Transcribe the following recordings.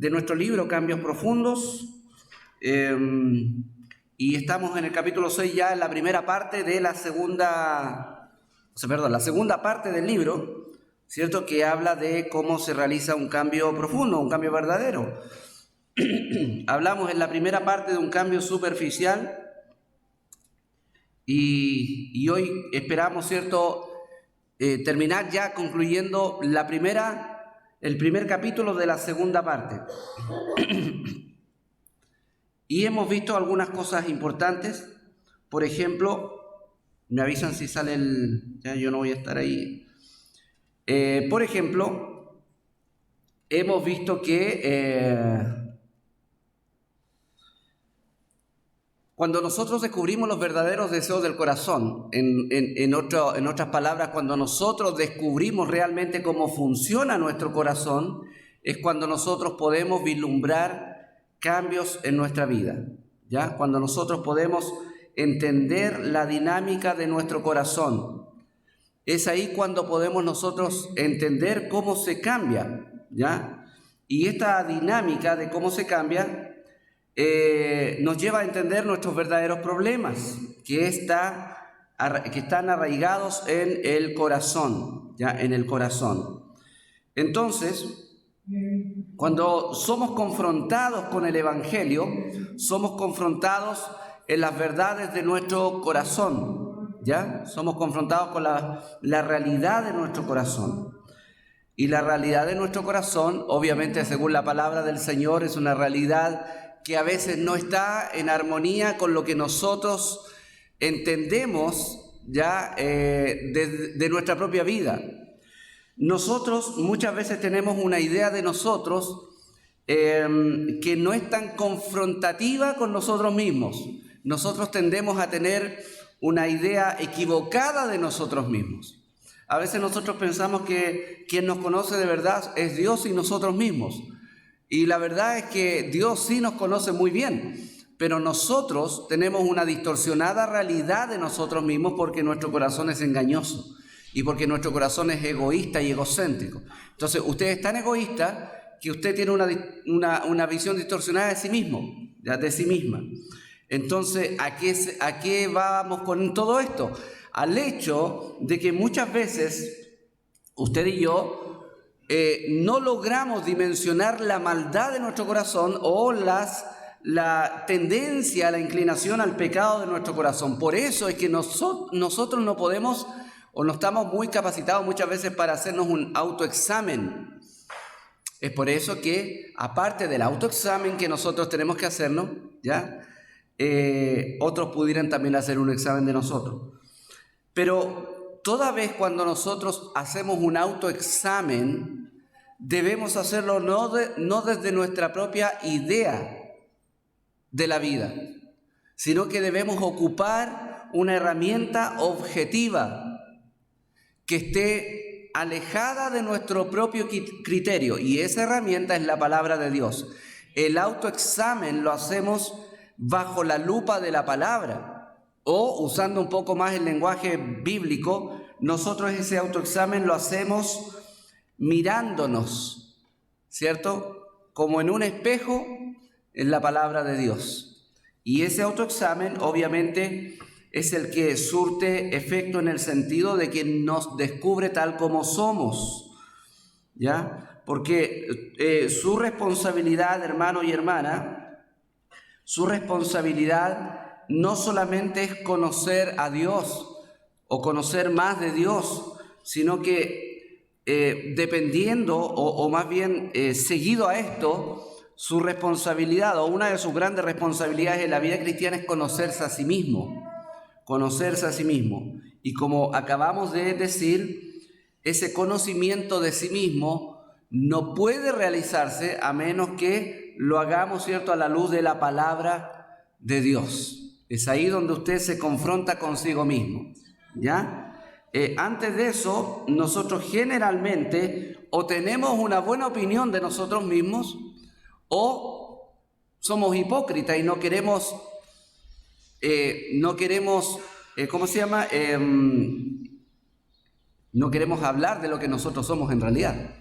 de nuestro libro Cambios Profundos, y estamos en el capítulo 6 ya en la primera parte de la segunda parte del libro, ¿cierto? Que habla de cómo se realiza un cambio profundo, un cambio verdadero. Hablamos en la primera parte de un cambio superficial y hoy esperamos, ¿cierto?, terminar ya concluyendo el primer capítulo de la segunda parte. Y hemos visto algunas cosas importantes. Por ejemplo, me avisan si sale ya yo no voy a estar ahí. Por ejemplo, hemos visto que cuando nosotros descubrimos los verdaderos deseos del corazón, en otras palabras, cuando nosotros descubrimos realmente cómo funciona nuestro corazón, es cuando nosotros podemos vislumbrar cambios en nuestra vida, ¿ya? Cuando nosotros podemos entender la dinámica de nuestro corazón. Es ahí cuando podemos nosotros entender cómo se cambia, ¿ya? Y esta dinámica de cómo se cambia nos lleva a entender nuestros verdaderos problemas que están arraigados en el corazón, ¿ya? En el corazón. Entonces, cuando somos confrontados con el Evangelio, somos confrontados en las verdades de nuestro corazón, ¿ya? Somos confrontados con la realidad de nuestro corazón. Y la realidad de nuestro corazón, obviamente, según la palabra del Señor, es una realidad que a veces no está en armonía con lo que nosotros entendemos ya de nuestra propia vida. Nosotros muchas veces tenemos una idea de nosotros que no es tan confrontativa con nosotros mismos. Nosotros tendemos a tener una idea equivocada de nosotros mismos. A veces nosotros pensamos que quien nos conoce de verdad es Dios y nosotros mismos. Y la verdad es que Dios sí nos conoce muy bien, pero nosotros tenemos una distorsionada realidad de nosotros mismos porque nuestro corazón es engañoso y porque nuestro corazón es egoísta y egocéntrico. Entonces, usted es tan egoísta que usted tiene una visión distorsionada de sí mismo, de sí misma. Entonces, ¿a qué vamos con todo esto? Al hecho de que muchas veces usted y yo no logramos dimensionar la maldad de nuestro corazón o la tendencia, la inclinación al pecado de nuestro corazón. Por eso es que nosotros no podemos o no estamos muy capacitados muchas veces para hacernos un autoexamen. Es por eso que, aparte del autoexamen que nosotros tenemos que hacernos, ¿ya? Otros pudieran también hacer un examen de nosotros. Pero toda vez cuando nosotros hacemos un autoexamen, debemos hacerlo no desde nuestra propia idea de la vida, sino que debemos ocupar una herramienta objetiva que esté alejada de nuestro propio criterio, y esa herramienta es la palabra de Dios. El autoexamen lo hacemos bajo la lupa de la palabra, o usando un poco más el lenguaje bíblico, nosotros ese autoexamen lo hacemos mirándonos, ¿cierto? Como en un espejo en la palabra de Dios. Y ese autoexamen obviamente es el que surte efecto en el sentido de que nos descubre tal como somos, ¿ya? Porque su responsabilidad, hermano y hermana, su responsabilidad no solamente es conocer a Dios o conocer más de Dios, sino que dependiendo o más bien seguido a esto, su responsabilidad o una de sus grandes responsabilidades en la vida cristiana es conocerse a sí mismo. Conocerse a sí mismo. Y como acabamos de decir, ese conocimiento de sí mismo no puede realizarse a menos que lo hagamos, ¿cierto?, a la luz de la palabra de Dios. Es ahí donde usted se confronta consigo mismo, ¿ya? Antes de eso, nosotros generalmente o tenemos una buena opinión de nosotros mismos o somos hipócritas y no queremos, ¿cómo se llama? No queremos hablar de lo que nosotros somos en realidad.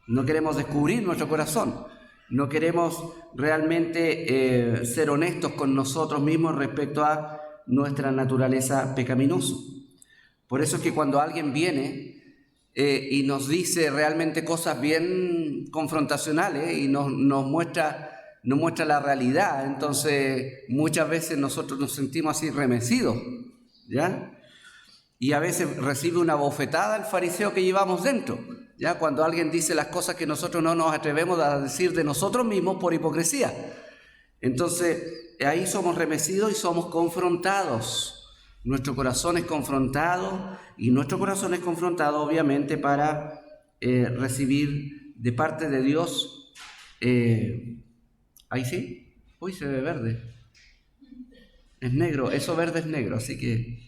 No queremos descubrir nuestro corazón. No queremos realmente ser honestos con nosotros mismos respecto a nuestra naturaleza pecaminosa. Por eso es que cuando alguien viene y nos dice realmente cosas bien confrontacionales y nos muestra la realidad, entonces muchas veces nosotros nos sentimos así remecidos, ¿ya? Y a veces recibe una bofetada el fariseo que llevamos dentro, ¿ya? Cuando alguien dice las cosas que nosotros no nos atrevemos a decir de nosotros mismos por hipocresía. Entonces ahí somos remecidos y somos confrontados. Nuestro corazón es confrontado y nuestro corazón es confrontado obviamente para recibir de parte de Dios. Ahí sí, uy, se ve verde. Es negro, eso verde es negro, así que...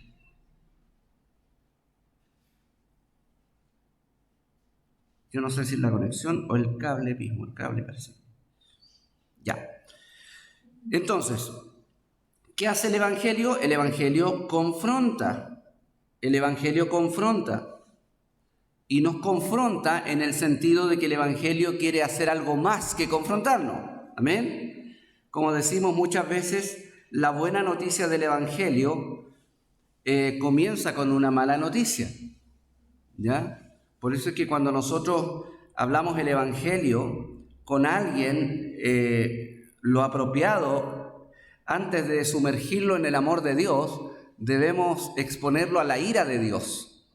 Yo no sé si es la conexión o el cable mismo, el cable parece. Ya. Entonces, ¿qué hace el Evangelio? El Evangelio confronta. El Evangelio confronta. Y nos confronta en el sentido de que el Evangelio quiere hacer algo más que confrontarnos. ¿Amén? Como decimos muchas veces, la buena noticia del Evangelio comienza con una mala noticia. ¿Ya? Por eso es que cuando nosotros hablamos el Evangelio con alguien, lo apropiado, antes de sumergirlo en el amor de Dios, debemos exponerlo a la ira de Dios,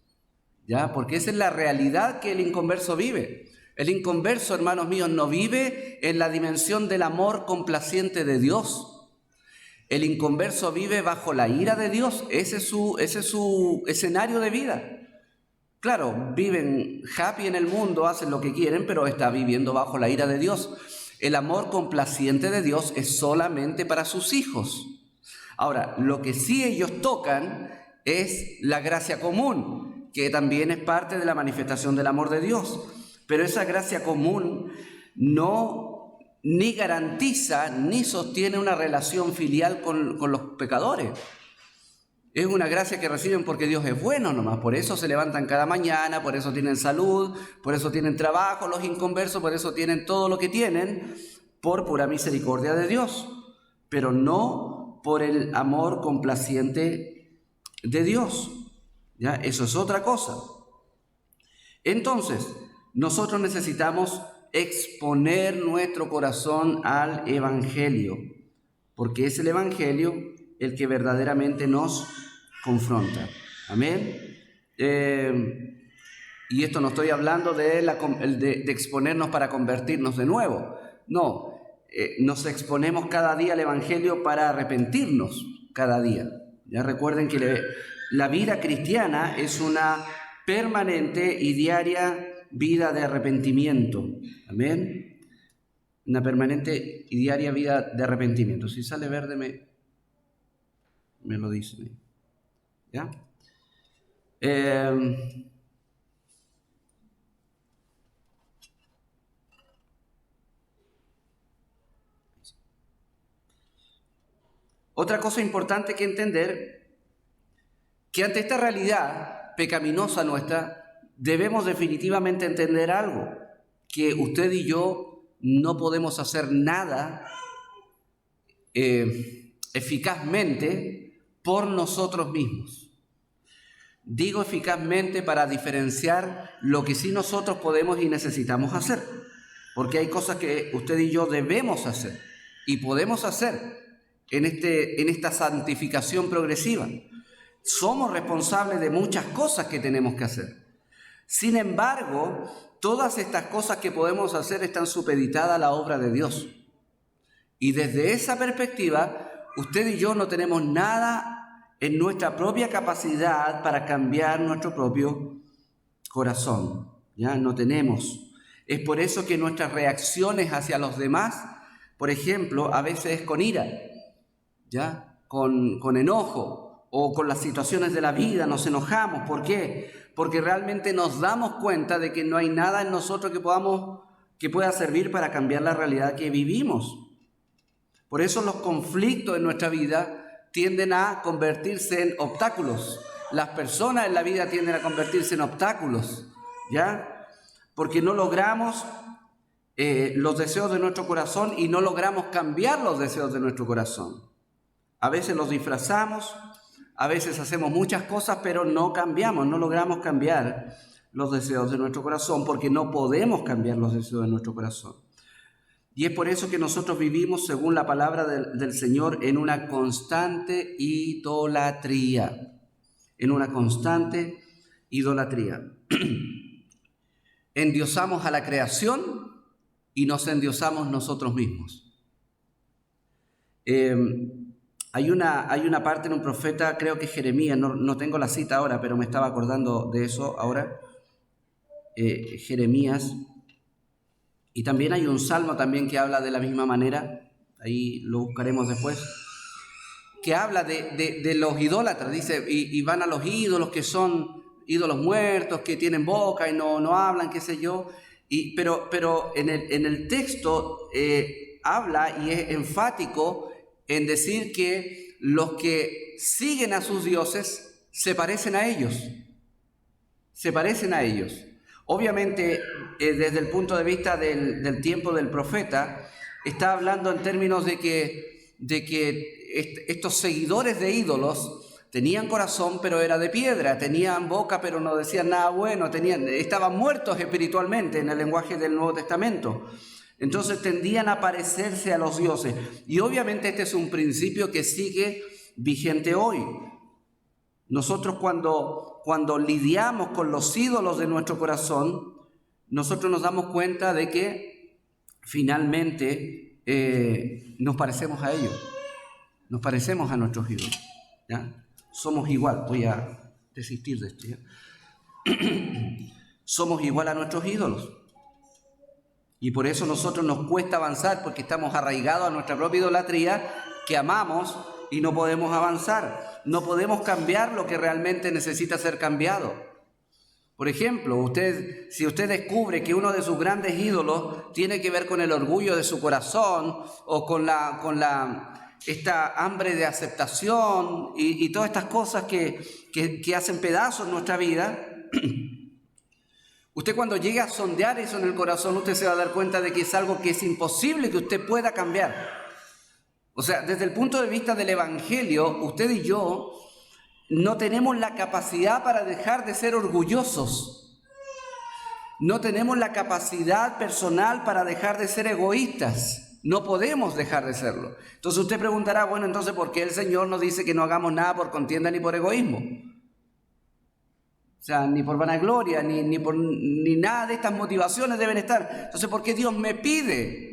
¿ya? Porque esa es la realidad que el inconverso vive. El inconverso, hermanos míos, no vive en la dimensión del amor complaciente de Dios. El inconverso vive bajo la ira de Dios. Ese es su escenario de vida. Claro, viven happy en el mundo, hacen lo que quieren, pero está viviendo bajo la ira de Dios. El amor complaciente de Dios es solamente para sus hijos. Ahora, lo que sí ellos tocan es la gracia común, que también es parte de la manifestación del amor de Dios. Pero esa gracia común no ni garantiza ni sostiene una relación filial con los pecadores. Es una gracia que reciben porque Dios es bueno nomás, por eso se levantan cada mañana, por eso tienen salud, por eso tienen trabajo los inconversos, por eso tienen todo lo que tienen, por pura misericordia de Dios, pero no por el amor complaciente de Dios. ¿Ya? Eso es otra cosa. Entonces, nosotros necesitamos exponer nuestro corazón al Evangelio, porque es el Evangelio el que verdaderamente nos confronta. Amén. Y esto no estoy hablando de exponernos para convertirnos de nuevo. No, nos exponemos cada día al Evangelio para arrepentirnos cada día. Ya recuerden que la vida cristiana es una permanente y diaria vida de arrepentimiento. Amén. Una permanente y diaria vida de arrepentimiento. Si sale verde me lo dicen. ¿Ya? Otra cosa importante que entender, que ante esta realidad pecaminosa nuestra, debemos definitivamente entender algo, que usted y yo no podemos hacer nada eficazmente por nosotros mismos. Digo eficazmente para diferenciar lo que sí nosotros podemos y necesitamos hacer, porque hay cosas que usted y yo debemos hacer y podemos hacer en esta santificación progresiva. Somos responsables de muchas cosas que tenemos que hacer. Sin embargo, todas estas cosas que podemos hacer están supeditadas a la obra de Dios. Y desde esa perspectiva, usted y yo no tenemos nada en nuestra propia capacidad para cambiar nuestro propio corazón. ¿Ya? No tenemos. Es por eso que nuestras reacciones hacia los demás, por ejemplo, a veces es con ira, ¿ya? Con enojo o con las situaciones de la vida nos enojamos. ¿Por qué? Porque realmente nos damos cuenta de que no hay nada en nosotros que pueda servir para cambiar la realidad que vivimos. Por eso los conflictos en nuestra vida tienden a convertirse en obstáculos. Las personas en la vida tienden a convertirse en obstáculos, ¿ya? Porque no logramos los deseos de nuestro corazón y no logramos cambiar los deseos de nuestro corazón. A veces los disfrazamos, a veces hacemos muchas cosas, pero no cambiamos, no logramos cambiar los deseos de nuestro corazón porque no podemos cambiar los deseos de nuestro corazón. Y es por eso que nosotros vivimos, según la palabra del Señor, en una constante idolatría. En una constante idolatría. Endiosamos a la creación y nos endiosamos nosotros mismos. Hay una parte en un profeta, creo que Jeremías, no tengo la cita ahora, pero me estaba acordando de eso ahora. Jeremías. Y también hay un salmo también que habla de la misma manera, ahí lo buscaremos después, que habla de los idólatras, dice, y van a los ídolos que son ídolos muertos, que tienen boca y no hablan, qué sé yo, pero en el texto habla y es enfático en decir que los que siguen a sus dioses se parecen a ellos, Obviamente, desde el punto de vista del tiempo del profeta, está hablando en términos de que estos seguidores de ídolos tenían corazón, pero era de piedra, tenían boca, pero no decían nada bueno, estaban muertos espiritualmente en el lenguaje del Nuevo Testamento. Entonces tendían a parecerse a los dioses. Y obviamente este es un principio que sigue vigente hoy. Nosotros cuando lidiamos con los ídolos de nuestro corazón, nosotros nos damos cuenta de que finalmente nos parecemos a ellos, nos parecemos a nuestros ídolos, ¿ya? Somos igual, voy a desistir de esto, ¿ya? Somos igual a nuestros ídolos. Y por eso a nosotros nos cuesta avanzar, porque estamos arraigados a nuestra propia idolatría, que amamos y no podemos avanzar. No podemos cambiar lo que realmente necesita ser cambiado. Por ejemplo, si usted descubre que uno de sus grandes ídolos tiene que ver con el orgullo de su corazón o con esta hambre de aceptación y todas estas cosas que hacen pedazos nuestra vida, usted cuando llegue a sondear eso en el corazón, usted se va a dar cuenta de que es algo que es imposible que usted pueda cambiar. O sea, desde el punto de vista del Evangelio, usted y yo no tenemos la capacidad para dejar de ser orgullosos. No tenemos la capacidad personal para dejar de ser egoístas. No podemos dejar de serlo. Entonces usted preguntará, bueno, entonces ¿por qué el Señor nos dice que no hagamos nada por contienda ni por egoísmo? O sea, ni por vanagloria, ni nada de estas motivaciones deben estar. Entonces, ¿por qué Dios me pide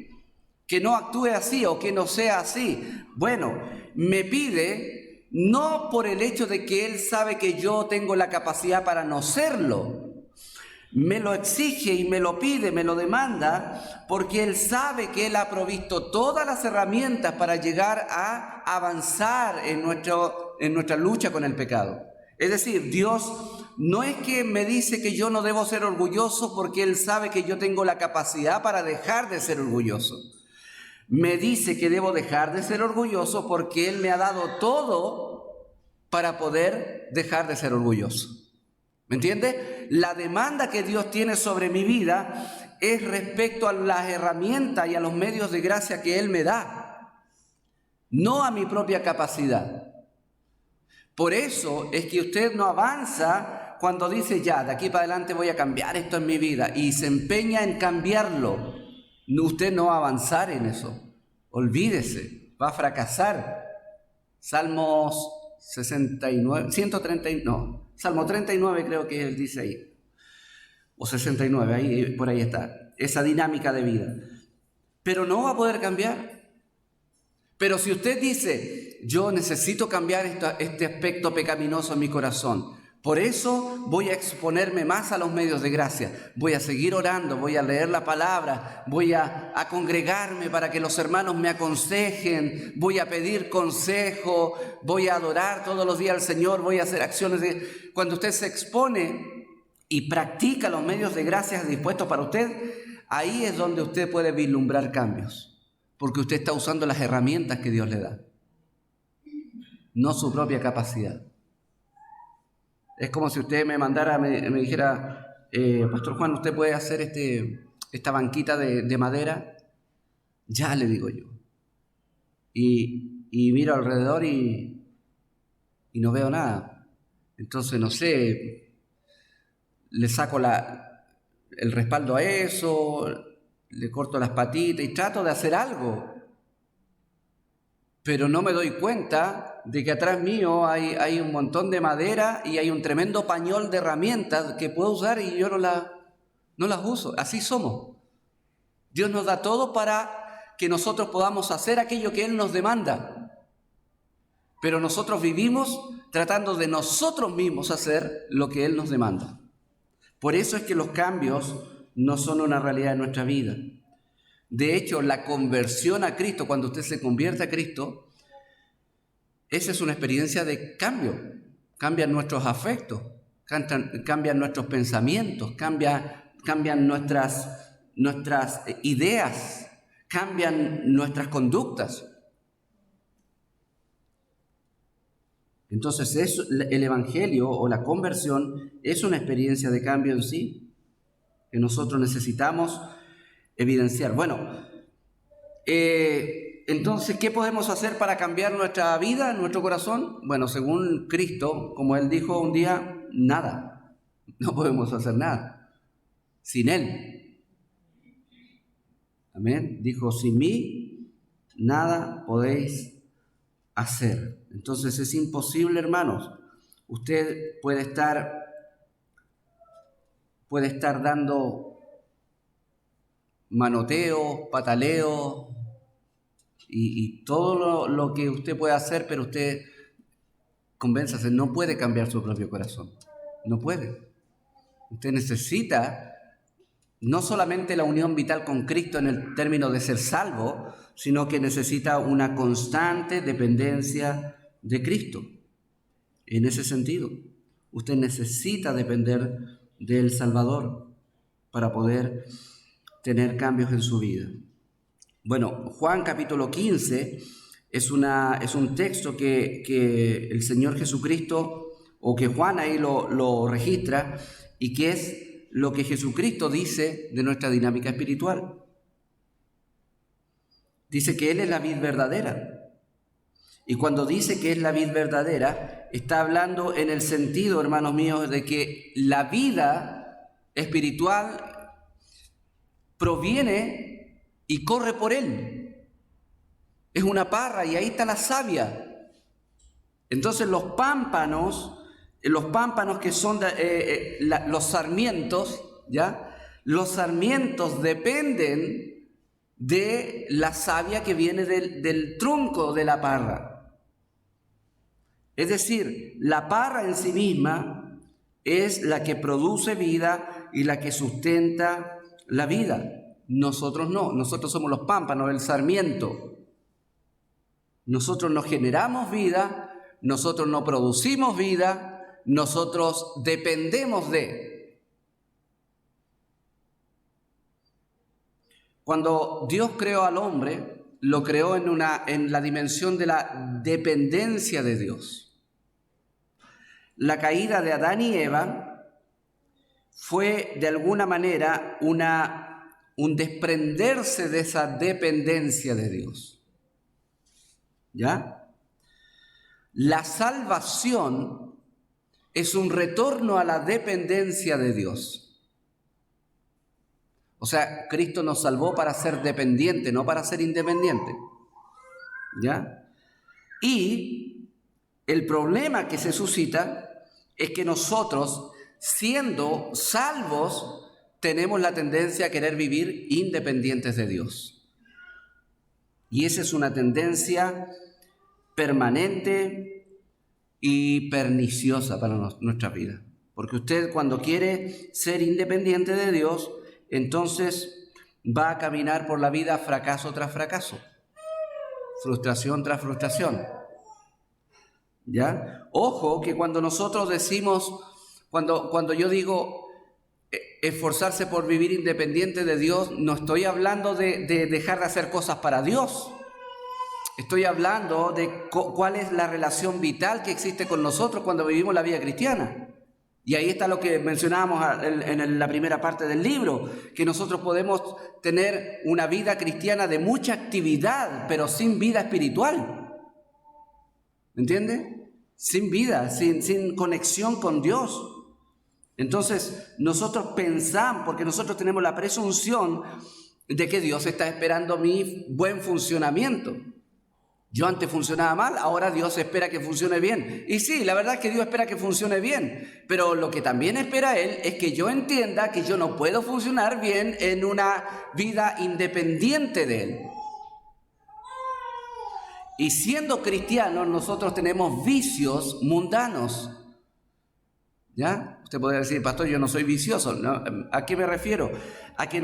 que no actúe así o que no sea así? Bueno, me pide no por el hecho de que Él sabe que yo tengo la capacidad para no serlo. Me lo exige y me lo pide, me lo demanda, porque Él sabe que Él ha provisto todas las herramientas para llegar a avanzar en nuestra lucha con el pecado. Es decir, Dios no es que me dice que yo no debo ser orgulloso porque Él sabe que yo tengo la capacidad para dejar de ser orgulloso. Me dice que debo dejar de ser orgulloso porque Él me ha dado todo para poder dejar de ser orgulloso. ¿Me entiende? La demanda que Dios tiene sobre mi vida es respecto a las herramientas y a los medios de gracia que Él me da, no a mi propia capacidad. Por eso es que usted no avanza cuando dice, ya, de aquí para adelante voy a cambiar esto en mi vida, y se empeña en cambiarlo. Usted no va a avanzar en eso. Olvídese, va a fracasar. Salmos 69, 130, no, Salmo 39 creo que él dice ahí, o 69, ahí, por ahí está, esa dinámica de vida. Pero no va a poder cambiar. Pero si usted dice, yo necesito cambiar este aspecto pecaminoso en mi corazón, por eso voy a exponerme más a los medios de gracia, voy a seguir orando, voy a leer la palabra, voy a congregarme para que los hermanos me aconsejen, voy a pedir consejo, voy a adorar todos los días al Señor, voy a hacer acciones de... Cuando usted se expone y practica los medios de gracia dispuestos para usted, ahí es donde usted puede vislumbrar cambios. Porque usted está usando las herramientas que Dios le da, no su propia capacidad. Es como si usted me mandara, me dijera, Pastor Juan, usted puede hacer esta banquita de madera? Ya, le digo yo. Y miro alrededor y no veo nada. Entonces, no sé, le saco el respaldo a eso, le corto las patitas y trato de hacer algo. Pero no me doy cuenta de que atrás mío hay un montón de madera y hay un tremendo pañol de herramientas que puedo usar y yo no las uso. Así somos. Dios nos da todo para que nosotros podamos hacer aquello que Él nos demanda. Pero nosotros vivimos tratando de nosotros mismos hacer lo que Él nos demanda. Por eso es que los cambios no son una realidad en nuestra vida. De hecho, la conversión a Cristo, cuando usted se convierte a Cristo, esa es una experiencia de cambio. Cambian nuestros afectos, cambian nuestros pensamientos, cambian nuestras ideas, cambian nuestras conductas. Entonces, el Evangelio o la conversión es una experiencia de cambio en sí, que nosotros necesitamos evidenciar. Bueno, entonces, ¿qué podemos hacer para cambiar nuestra vida, nuestro corazón? Bueno, según Cristo, como Él dijo un día, nada. No podemos hacer nada sin Él. Amén. Dijo, sin mí, nada podéis hacer. Entonces es imposible, hermanos. Usted puede estar dando manoteo, pataleo y todo lo que usted puede hacer, pero usted, convénzase, no puede cambiar su propio corazón. No puede. Usted necesita no solamente la unión vital con Cristo en el término de ser salvo, sino que necesita una constante dependencia de Cristo. En ese sentido, usted necesita depender del Salvador para poder tener cambios en su vida. Bueno, Juan capítulo 15 es un texto que el Señor Jesucristo, o que Juan ahí lo registra, y que es lo que Jesucristo dice de nuestra dinámica espiritual. Dice que Él es la vid verdadera. Y cuando dice que es la vid verdadera, está hablando en el sentido, hermanos míos, de que la vida espiritual proviene y corre por Él. Es una parra y ahí está la savia. Entonces los pámpanos que son los sarmientos, ¿ya? Los sarmientos dependen de la savia que viene del tronco de la parra. Es decir, la parra en sí misma es la que produce vida y la que sustenta la vida. Nosotros no, nosotros somos los pámpanos, el sarmiento. Nosotros no generamos vida, nosotros no producimos vida, nosotros dependemos de. Cuando Dios creó al hombre, lo creó en la dimensión de la dependencia de Dios. La caída de Adán y Eva fue de alguna manera un desprenderse de esa dependencia de Dios. ¿Ya? La salvación es un retorno a la dependencia de Dios. O sea, Cristo nos salvó para ser dependiente, no para ser independiente. ¿Ya? Y el problema que se suscita es que nosotros, siendo salvos, tenemos la tendencia a querer vivir independientes de Dios. Y esa es una tendencia permanente y perniciosa para nuestra vida. Porque usted, cuando quiere ser independiente de Dios, entonces va a caminar por la vida fracaso tras fracaso, frustración tras frustración. ¿Ya? Ojo que cuando nosotros decimos, cuando yo digo esforzarse por vivir independiente de Dios, no estoy hablando de dejar de hacer cosas para Dios. Estoy hablando de cuál es la relación vital que existe con nosotros cuando vivimos la vida cristiana. Y ahí está lo que mencionábamos en la primera parte del libro, que nosotros podemos tener una vida cristiana de mucha actividad, pero sin vida espiritual. ¿Me entiende? Sin vida, sin conexión con Dios. Entonces, nosotros pensamos, porque nosotros tenemos la presunción de que Dios está esperando mi buen funcionamiento. Yo antes funcionaba mal, ahora Dios espera que funcione bien. Y sí, la verdad es que Dios espera que funcione bien, pero lo que también espera Él es que yo entienda que yo no puedo funcionar bien en una vida independiente de Él. Y siendo cristianos, nosotros tenemos vicios mundanos. ¿Ya? Usted podría decir, pastor, yo no soy vicioso. ¿No? ¿A qué me refiero? A que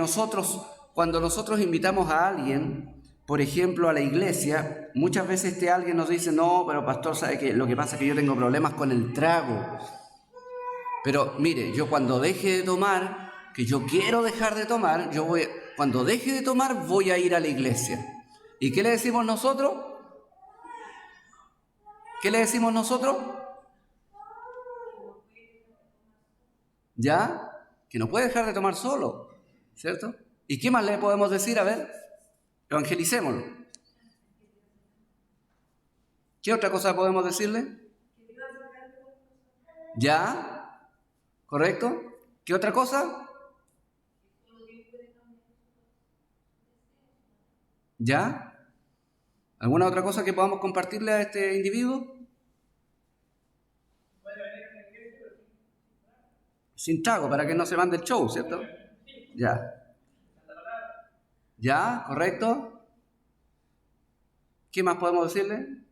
cuando nosotros invitamos a alguien, por ejemplo, a la iglesia, muchas veces alguien nos dice, no, pero pastor, ¿sabe qué? Lo que pasa es que yo tengo problemas con el trago. Pero mire, yo cuando deje de tomar, que yo quiero dejar de tomar, cuando deje de tomar voy a ir a la iglesia. ¿Y qué le decimos nosotros? ¿Qué le decimos nosotros? ¿Ya? Que no puede dejar de tomar solo, ¿cierto? ¿Y qué más le podemos decir? A ver, evangelicémoslo. ¿Qué otra cosa podemos decirle? ¿Ya? ¿Correcto? ¿Qué otra cosa? ¿Ya? ¿Alguna otra cosa que podamos compartirle a este individuo? Sin trago, para que no se mande el show, ¿cierto? Ya. ¿Ya? ¿Correcto? ¿Qué más podemos decirle?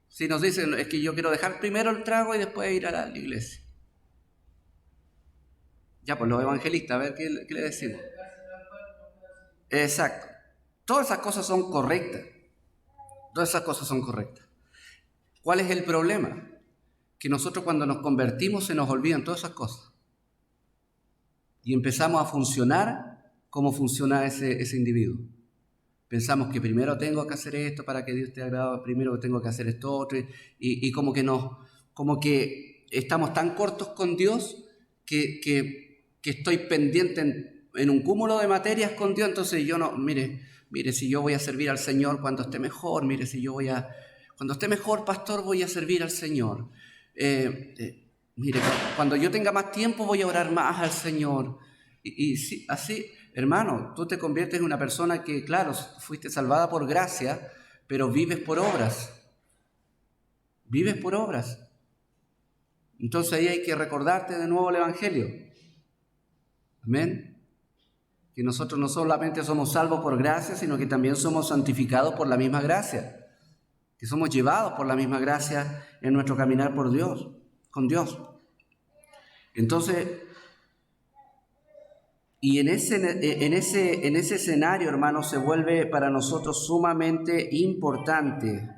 Si nos dicen, es que yo quiero dejar primero el trago y después ir a la iglesia. Ya, pues los evangelistas, a ver qué le decimos. Exacto. Todas esas cosas son correctas. Todas esas cosas son correctas. ¿Cuál es el problema? Que nosotros cuando nos convertimos se nos olvidan todas esas cosas. Y empezamos a funcionar como funciona ese individuo. Pensamos que primero tengo que hacer esto para que Dios esté agradado, primero tengo que hacer esto otro, y como que estamos tan cortos con Dios que estoy pendiente en un cúmulo de materias con Dios. Entonces yo no, mire, si yo voy a servir al Señor cuando esté mejor, cuando esté mejor, pastor, voy a servir al Señor. Mire, cuando yo tenga más tiempo voy a orar más al Señor. Y sí, así, hermano, tú te conviertes en una persona que, claro, fuiste salvada por gracia, pero vives por obras. Vives por obras. Entonces ahí hay que recordarte de nuevo el Evangelio. Amén. Que nosotros no solamente somos salvos por gracia, sino que también somos santificados por la misma gracia. Que somos llevados por la misma gracia en nuestro caminar por Dios, con Dios. Entonces, y en ese escenario, hermanos, se vuelve para nosotros sumamente importante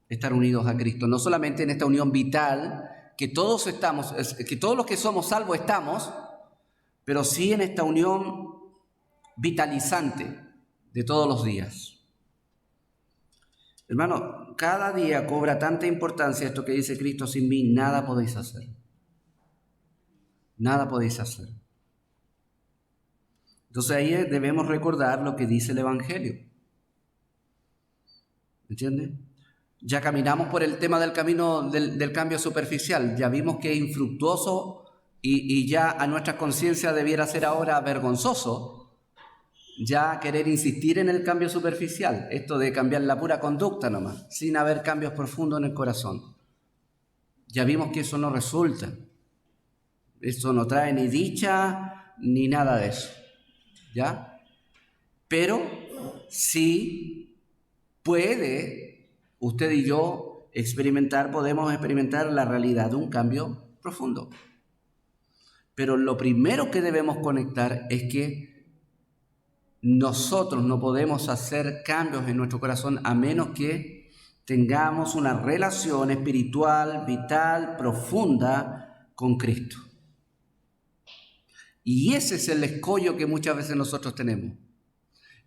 estar unidos a Cristo. No solamente en esta unión vital, que todos los que somos salvos estamos, pero sí en esta unión vitalizante de todos los días. Hermano, cada día cobra tanta importancia esto que dice Cristo: sin mí nada podéis hacer. Nada podéis hacer. Entonces ahí debemos recordar lo que dice el Evangelio. ¿Entiendes? Ya caminamos por el tema del camino del cambio superficial. Ya vimos que es infructuoso y ya a nuestra conciencia debiera ser ahora vergonzoso ya querer insistir en el cambio superficial. Esto de cambiar la pura conducta nomás, sin haber cambios profundos en el corazón. Ya vimos que eso no resulta. Eso no trae ni dicha ni nada de eso. ¿Ya? Pero sí puede usted y yo podemos experimentar la realidad de un cambio profundo. Pero lo primero que debemos conectar es que nosotros no podemos hacer cambios en nuestro corazón a menos que tengamos una relación espiritual, vital, profunda con Cristo. Y ese es el escollo que muchas veces nosotros tenemos.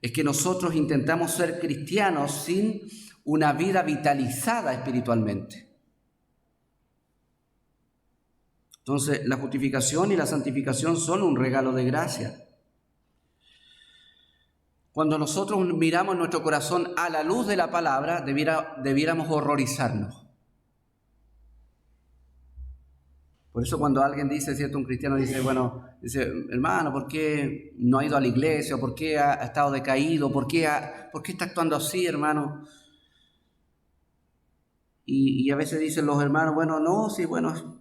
Es que nosotros intentamos ser cristianos sin una vida vitalizada espiritualmente. Entonces, la justificación y la santificación son un regalo de gracia. Cuando nosotros miramos nuestro corazón a la luz de la palabra, debiéramos horrorizarnos. Por eso cuando alguien dice, ¿cierto? Un cristiano dice, bueno, dice, hermano, ¿por qué no ha ido a la iglesia? ¿Por qué ha estado decaído? ¿Por qué está actuando así, hermano? Y a veces dicen los hermanos, bueno, no, sí, bueno,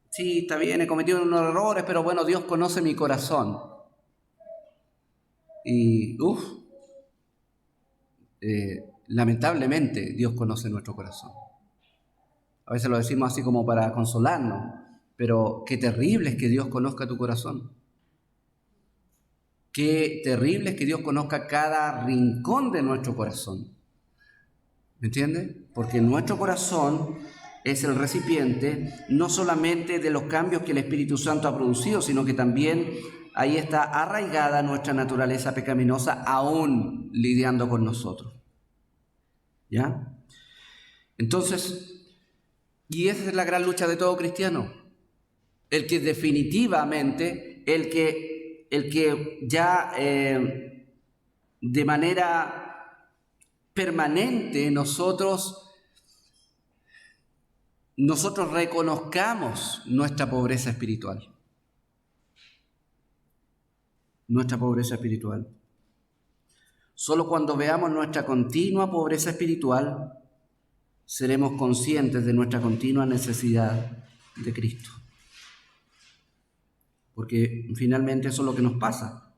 sí, está bien, he cometido unos errores, pero bueno, Dios conoce mi corazón. Y, lamentablemente, Dios conoce nuestro corazón. A veces lo decimos así como para consolarnos, pero qué terrible es que Dios conozca tu corazón. Qué terrible es que Dios conozca cada rincón de nuestro corazón. ¿Me entiendes? Porque nuestro corazón es el recipiente no solamente de los cambios que el Espíritu Santo ha producido, sino que también ahí está arraigada nuestra naturaleza pecaminosa, aún lidiando con nosotros. ¿Ya? Entonces, y esa es la gran lucha de todo cristiano. El que definitivamente, el que ya de manera permanente nosotros reconozcamos nuestra pobreza espiritual. Nuestra pobreza espiritual. Solo cuando veamos nuestra continua pobreza espiritual, seremos conscientes de nuestra continua necesidad de Cristo. Porque finalmente eso es lo que nos pasa.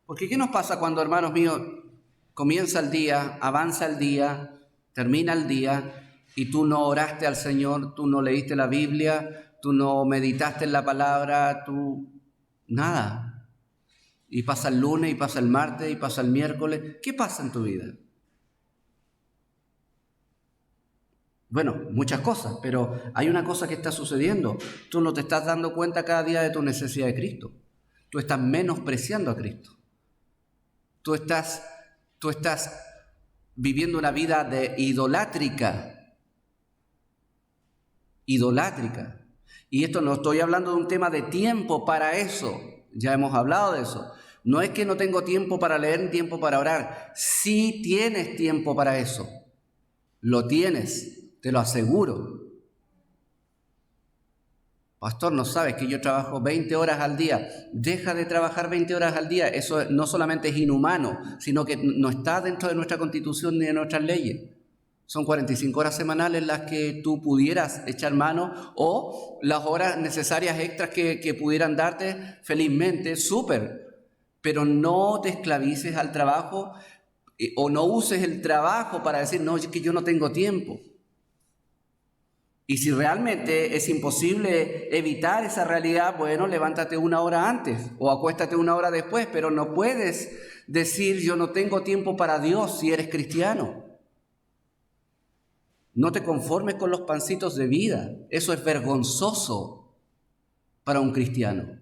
Porque ¿qué nos pasa cuando, hermanos míos, comienza el día, avanza el día, termina el día y tú no oraste al Señor, tú no leíste la Biblia, tú no meditaste en la palabra, nada? Y pasa el lunes, y pasa el martes, y pasa el miércoles. ¿Qué pasa en tu vida? Bueno, muchas cosas, pero hay una cosa que está sucediendo. Tú no te estás dando cuenta cada día de tu necesidad de Cristo. Tú estás menospreciando a Cristo. Tú estás viviendo una vida idolátrica. Idolátrica. Y esto no estoy hablando de un tema de tiempo para eso. Ya hemos hablado de eso. No es que no tengo tiempo para leer ni tiempo para orar. Sí tienes tiempo para eso. Lo tienes. Te lo aseguro. Pastor, no sabes que yo trabajo 20 horas al día. Deja de trabajar 20 horas al día. Eso no solamente es inhumano, sino que no está dentro de nuestra Constitución ni de nuestras leyes. Son 45 horas semanales las que tú pudieras echar mano, o las horas necesarias extras que pudieran darte felizmente, súper. Pero no te esclavices al trabajo o no uses el trabajo para decir, no, es que yo no tengo tiempo. Y si realmente es imposible evitar esa realidad, bueno, levántate una hora antes o acuéstate una hora después, pero no puedes decir yo no tengo tiempo para Dios si eres cristiano. No te conformes con los pancitos de vida, eso es vergonzoso para un cristiano.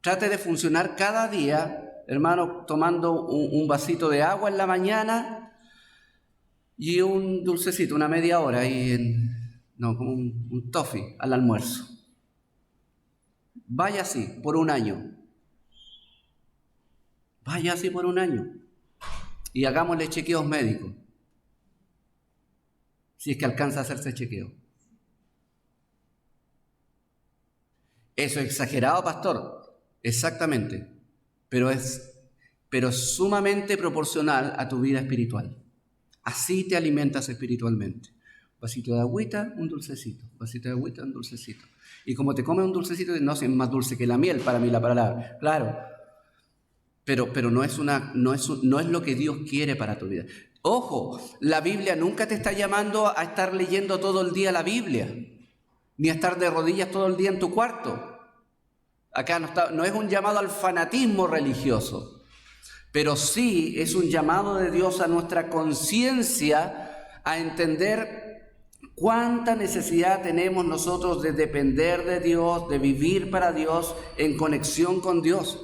Trate de funcionar cada día, hermano, tomando un vasito de agua en la mañana y un dulcecito, una media hora, como un toffee al almuerzo. Vaya así por un año. Vaya así por un año. Y hagámosle chequeos médicos. Si es que alcanza a hacerse chequeo. ¿Eso es exagerado, pastor? Exactamente. Pero es sumamente proporcional a tu vida espiritual. Así te alimentas espiritualmente. Vasito de agüita, un dulcecito. Vasito de agüita, un dulcecito. Y como te comes un dulcecito, no es más dulce que la miel para mí la palabra. Claro. Pero no es lo que Dios quiere para tu vida. Ojo, la Biblia nunca te está llamando a estar leyendo todo el día la Biblia, ni a estar de rodillas todo el día en tu cuarto. Acá no es un llamado al fanatismo religioso. Pero sí es un llamado de Dios a nuestra conciencia a entender cuánta necesidad tenemos nosotros de depender de Dios, de vivir para Dios, en conexión con Dios.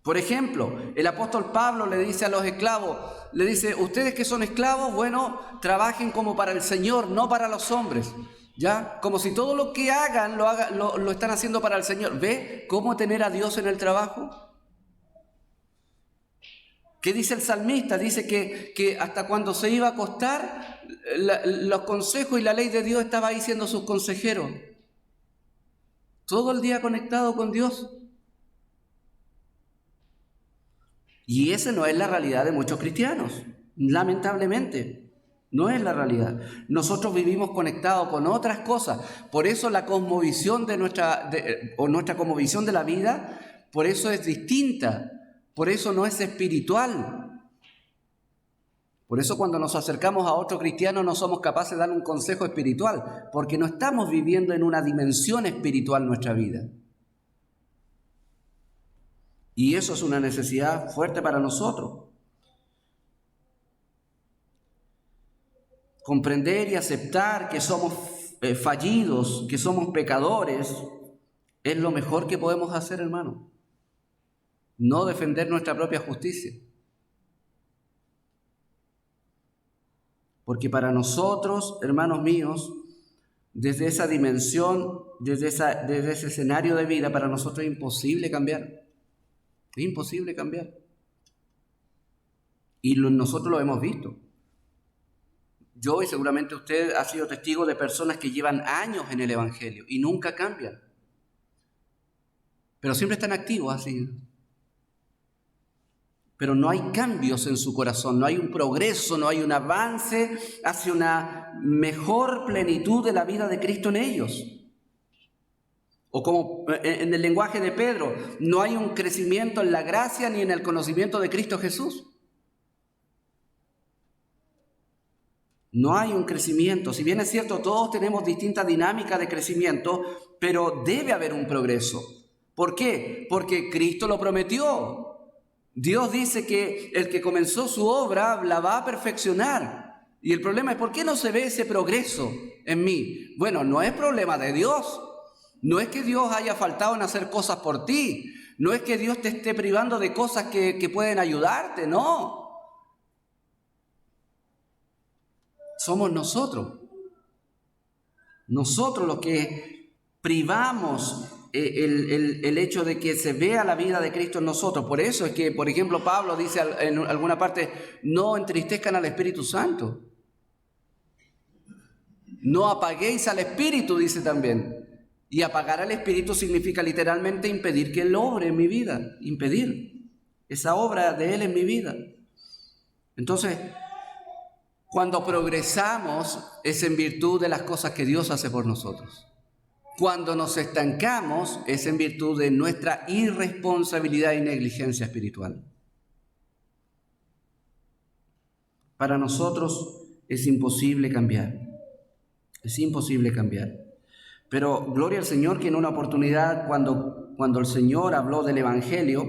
Por ejemplo, el apóstol Pablo le dice a los esclavos, le dice, ustedes que son esclavos, bueno, trabajen como para el Señor, no para los hombres, ¿ya? Como si todo lo que hagan lo están haciendo para el Señor. ¿Ve cómo tener a Dios en el trabajo? ¿Qué dice el salmista? Dice que hasta cuando se iba a acostar, los consejos y la ley de Dios estaba ahí siendo sus consejeros. Todo el día conectado con Dios. Y esa no es la realidad de muchos cristianos, lamentablemente. No es la realidad. Nosotros vivimos conectados con otras cosas. Por eso la cosmovisión de nuestra cosmovisión de la vida, por eso es distinta. Por eso no es espiritual. Por eso cuando nos acercamos a otro cristiano no somos capaces de dar un consejo espiritual, porque no estamos viviendo en una dimensión espiritual nuestra vida. Y eso es una necesidad fuerte para nosotros. Comprender y aceptar que somos fallidos, que somos pecadores, es lo mejor que podemos hacer, hermano. No defender nuestra propia justicia. Porque para nosotros, hermanos míos, desde esa dimensión, desde ese escenario de vida, para nosotros es imposible cambiar. Es imposible cambiar. Y nosotros lo hemos visto. Yo y seguramente usted ha sido testigo de personas que llevan años en el Evangelio y nunca cambian. Pero siempre están activos así. Pero no hay cambios en su corazón, no hay un progreso, no hay un avance hacia una mejor plenitud de la vida de Cristo en ellos. O como en el lenguaje de Pedro, no hay un crecimiento en la gracia ni en el conocimiento de Cristo Jesús. No hay un crecimiento. Si bien es cierto, todos tenemos distintas dinámicas de crecimiento, pero debe haber un progreso. ¿Por qué? Porque Cristo lo prometió. Dios dice que el que comenzó su obra la va a perfeccionar. Y el problema es, ¿por qué no se ve ese progreso en mí? Bueno, no es problema de Dios. No es que Dios haya faltado en hacer cosas por ti. No es que Dios te esté privando de cosas que pueden ayudarte, no. Somos nosotros los que privamos el hecho de que se vea la vida de Cristo en nosotros. Por eso es que, por ejemplo, Pablo dice en alguna parte, no entristezcan al Espíritu Santo. No apaguéis al Espíritu, dice también. Y apagar al Espíritu significa literalmente impedir que Él obre en mi vida, impedir esa obra de Él en mi vida. Entonces, cuando progresamos es en virtud de las cosas que Dios hace por nosotros. Cuando nos estancamos es en virtud de nuestra irresponsabilidad y negligencia espiritual. Para nosotros es imposible cambiar. Es imposible cambiar. Pero gloria al Señor que en una oportunidad cuando el Señor habló del Evangelio,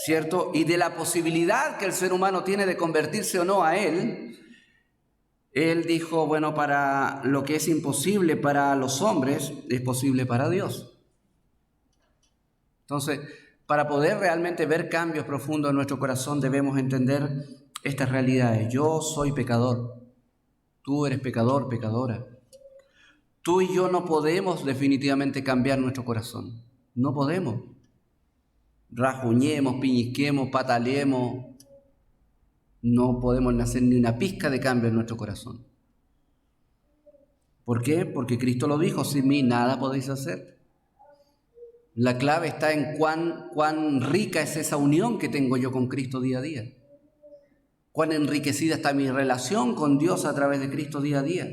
¿cierto? Y de la posibilidad que el ser humano tiene de convertirse o no a Él, Él dijo, bueno, para lo que es imposible para los hombres, es posible para Dios. Entonces, para poder realmente ver cambios profundos en nuestro corazón, debemos entender estas realidades. Yo soy pecador, tú eres pecador, pecadora. Tú y yo no podemos definitivamente cambiar nuestro corazón. No podemos. Rajuñemos, piñisquemos, pataleemos. No podemos hacer ni una pizca de cambio en nuestro corazón. ¿Por qué? Porque Cristo lo dijo, sin mí nada podéis hacer. La clave está en cuán rica es esa unión que tengo yo con Cristo día a día. Cuán enriquecida está mi relación con Dios a través de Cristo día a día.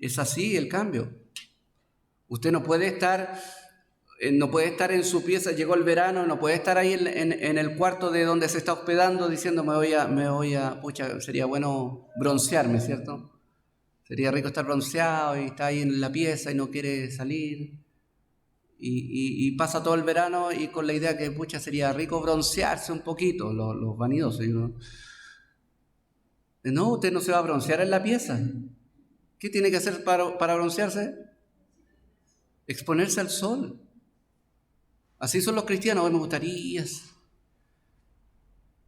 Es así el cambio. Usted no puede estar en su pieza, llegó el verano, no puede estar ahí en el cuarto de donde se está hospedando diciendo pucha, sería bueno broncearme, ¿cierto? Sería rico estar bronceado y está ahí en la pieza y no quiere salir. Y pasa todo el verano y con la idea que, pucha, sería rico broncearse un poquito, los vanidosos, ¿no? No, usted no se va a broncear en la pieza. ¿Qué tiene que hacer para broncearse? Exponerse al sol. Así son los cristianos. Hoy me gustaría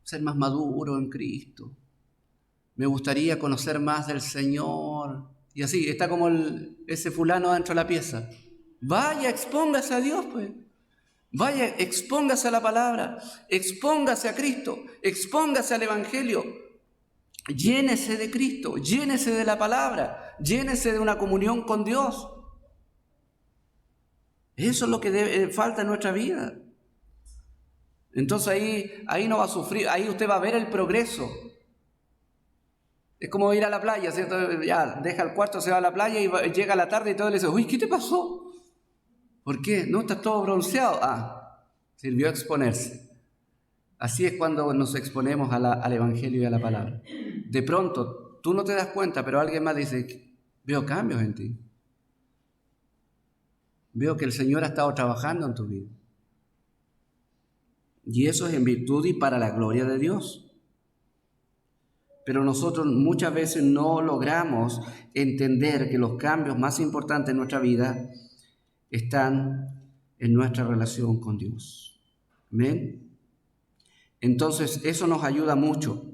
ser más maduro en Cristo. Me gustaría conocer más del Señor. Y así, está como ese fulano dentro de la pieza. Vaya, expóngase a Dios, pues. Vaya, expóngase a la palabra, expóngase a Cristo, expóngase al Evangelio. Llénese de Cristo, llénese de la palabra, llénese de una comunión con Dios. Eso es lo que falta en nuestra vida. Entonces ahí no va a sufrir, ahí usted va a ver el progreso. Es como ir a la playa, ¿cierto? Ya deja el cuarto, se va a la playa y llega la tarde y todo le dice, uy, ¿qué te pasó? ¿Por qué? No, estás todo bronceado. Sirvió a exponerse. Así es cuando nos exponemos al Evangelio y a la palabra. De pronto, tú no te das cuenta, pero alguien más dice, veo cambios en ti. Veo que el Señor ha estado trabajando en tu vida. Y eso es en virtud y para la gloria de Dios. Pero nosotros muchas veces no logramos entender que los cambios más importantes en nuestra vida están en nuestra relación con Dios. ¿Amén? Entonces, eso nos ayuda mucho.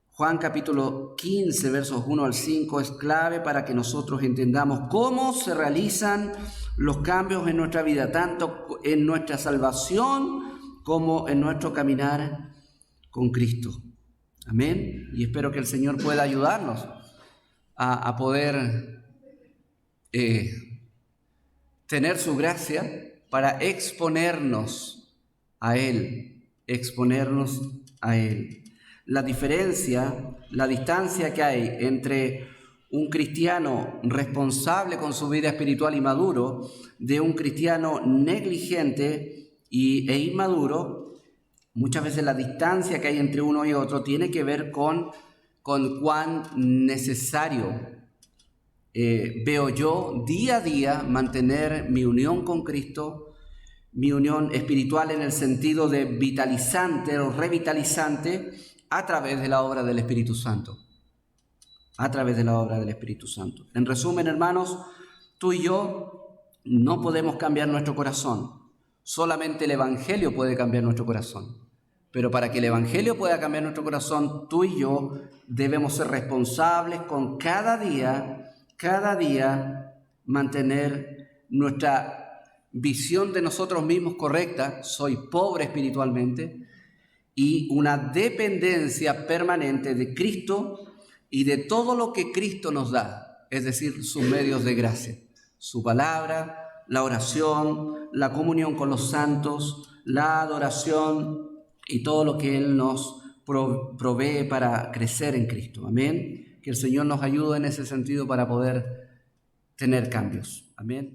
Juan capítulo 15, versos 1 al 5 es clave para que nosotros entendamos cómo se realizan los cambios en nuestra vida, tanto en nuestra salvación como en nuestro caminar con Cristo. Amén. Y espero que el Señor pueda ayudarnos a poder tener su gracia para exponernos a Él, La diferencia, la distancia que hay entre un cristiano responsable con su vida espiritual y maduro de un cristiano negligente e inmaduro, muchas veces la distancia que hay entre uno y otro tiene que ver con cuán necesario veo yo día a día mantener mi unión con Cristo, mi unión espiritual en el sentido de vitalizante o revitalizante a través de la obra del Espíritu Santo. A través de la obra del Espíritu Santo. En resumen, hermanos, tú y yo no podemos cambiar nuestro corazón. Solamente el Evangelio puede cambiar nuestro corazón. Pero para que el Evangelio pueda cambiar nuestro corazón, tú y yo debemos ser responsables con cada día mantener nuestra visión de nosotros mismos correcta. Soy pobre espiritualmente, y una dependencia permanente de Cristo y de todo lo que Cristo nos da, es decir, sus medios de gracia, su palabra, la oración, la comunión con los santos, la adoración y todo lo que Él nos provee para crecer en Cristo. Amén. Que el Señor nos ayude en ese sentido para poder tener cambios. Amén.